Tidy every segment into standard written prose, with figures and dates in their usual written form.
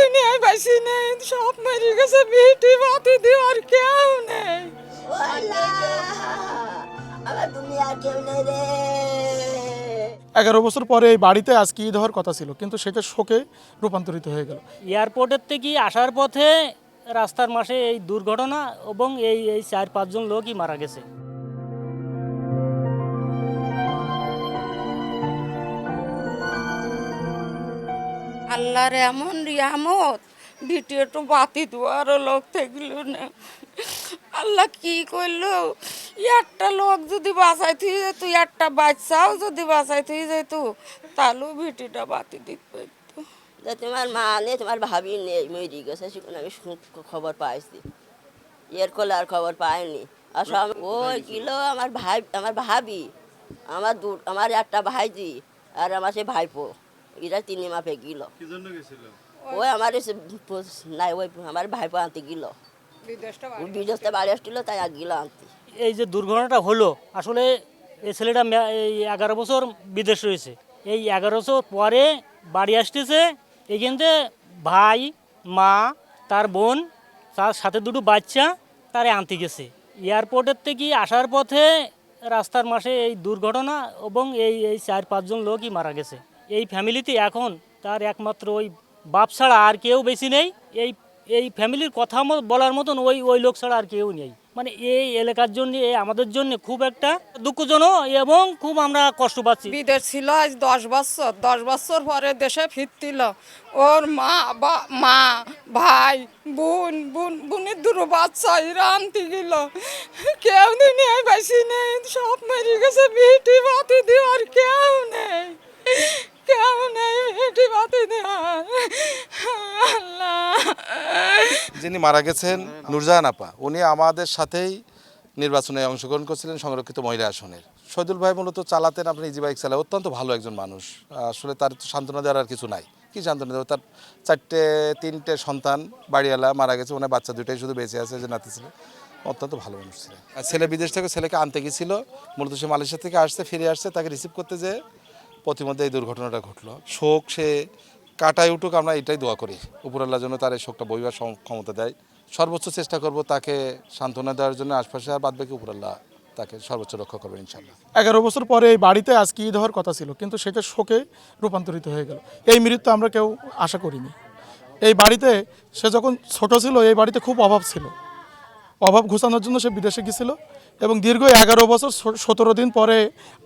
দুনিয়ায় বেশি নেই, সব মরে গেছে, বিটি বাতি দেওয়ার কেউ নেই। আমার দুনিয়া কেউ নেই রে। 11 বছর পরে এই বাড়িতে আজকে ঈদ হওয়ার কথা ছিল, কিন্তু সেটা শোকে রূপান্তরিত হয়ে গেল। এয়ারপোর্টের থেকে আসার পথে রাস্তার মাঝে এই দুর্ঘটনা এবং এই 4-5 জন লোকই মারা গেছে। আল্লাহর এমন রিয়ামত, বিটি একটু বাতি দেওয়ারও লোক থাকল না। আল্লাহ কি করলো, একটা লোক যদি বাঁচাই থুই যেত, একটা বাচ্চাও যদি বাঁচাই থুই যেত, তাহলেও বিটিটা বাতি দিতে পারত। তোমার মা নেই, তোমার ভাবি নেই, মরে গেছে, সেখানে আমি খবর পাইছি। এর কোলে আর খবর পাইনি। আর সব ওই কিলো আমার ভাবি, আমার একটা ভাইজি আর আমার সে ভাইপো, এরা 3 মাপে গেল। ওই আমার নাই, ওই আমার ভাইপো আনতে গেল, বিদেশে বাড়ি আসছিল, তাই আর গেল আনতে। এই যে দুর্ঘটনাটা হলো, আসলে এই ছেলেটা এই 11 বছর বিদেশ রয়েছে। এই 11 বছর পরে বাড়ি আসতেছে, এইখান থেকে ভাই, মা, তার বোন, তার সাথে 2 বাচ্চা তারে আনতে গেছে। এয়ারপোর্টের থেকে আসার পথে রাস্তার মাঝে এই দুর্ঘটনা এবং এই 4-5 জন লোকই মারা গেছে। এই ফ্যামিলিতে এখন তার একমাত্র ওই বাপ ছাড়া আর কেউ বেশি নেই। এই ফ্যামিলির কথা বলার মতন ওই লোক ছাড়া আর কেউ নেই। মানে এই এলাকার জন্য, আমাদের জন্য খুব একটা দুঃখজনক এবং খুব আমরা কষ্ট পাচ্ছি। বিদেশ ছিল আজ 10 বছর পরে দেশে ফিরছিল। ওর মা ভাই বোনের 2 বাচ্চা, এরা আনতে গেল। কেউ দুনিয়ায় বেশি নেই, সব মরে গেছে, বিটি বাতি দেওয়ার কেউ নেই, কেউ নেই বিটি বাতি দেওয়ার। আল্লাহ। যিনি মারা গেছেন নুরজাহান আপা, উনি আমাদের সাথেই নির্বাচনে অংশগ্রহণ করছিলেন সংরক্ষিত মহিলা আসনের। শহীদুল ভাই মূলত চালাতেন, আপনি ইজি বাইক চালায়, অত্যন্ত ভালো একজন মানুষ। আসলে তার সান্ত্বনা দেওয়ার আর কিছু নাই। কি সান্ত্বনা দেবো, তার 3টে সন্তান, বাড়িওয়ালা মারা গেছে, ওনার বাচ্চা 2টাই শুধু বেঁচে আছে, যে নাতি ছিল। অত্যন্ত ভালো মানুষ ছিলেন। ছেলে বিদেশ থেকে ছেলেকে আনতে গেছিল, মূলত সে মালয়েশিয়া থেকে আসছে, ফিরে আসছে, তাকে রিসিভ করতে যেয়ে প্রতিমধ্যে এই দুর্ঘটনাটা ঘটলো। শোক সে কাটায় উঠুক, আমরা এটাই দোয়া করি, উপরআল্লাহ যেন তার এই শোকটা বইবার ক্ষমতা দেয়। সর্বোচ্চ চেষ্টা করব তাকে সান্ত্বনা দেওয়ার জন্য, আশপাশে আর বাদবাকি উপরআল্লাহ তাকে সর্বোচ্চ রক্ষা করবেন ইনশাআল্লাহ। 11 বছর পরে এই বাড়িতে আজকে ঈদ হওয়ার কথা ছিল, কিন্তু সেটা শোকে রূপান্তরিত হয়ে গেল। এই মৃত্যু আমরা কেউ আশা করিনি। এই বাড়িতে সে যখন ছোট ছিল, এই বাড়িতে খুব অভাব ছিল। অভাব ঘোচানোর জন্য সে বিদেশে গিয়েছিল এবং দীর্ঘ 11 বছর 17 দিন পরে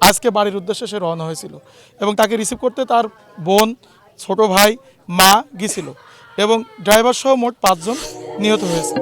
আজকে বাড়ির উদ্দেশ্যে সে রওনা হয়েছিল এবং তাকে রিসিভ করতে তার বোন, ছোট ভাই, মা গিয়েছিল এবং ড্রাইভার সহ মোট 5 জন নিহত হয়েছে।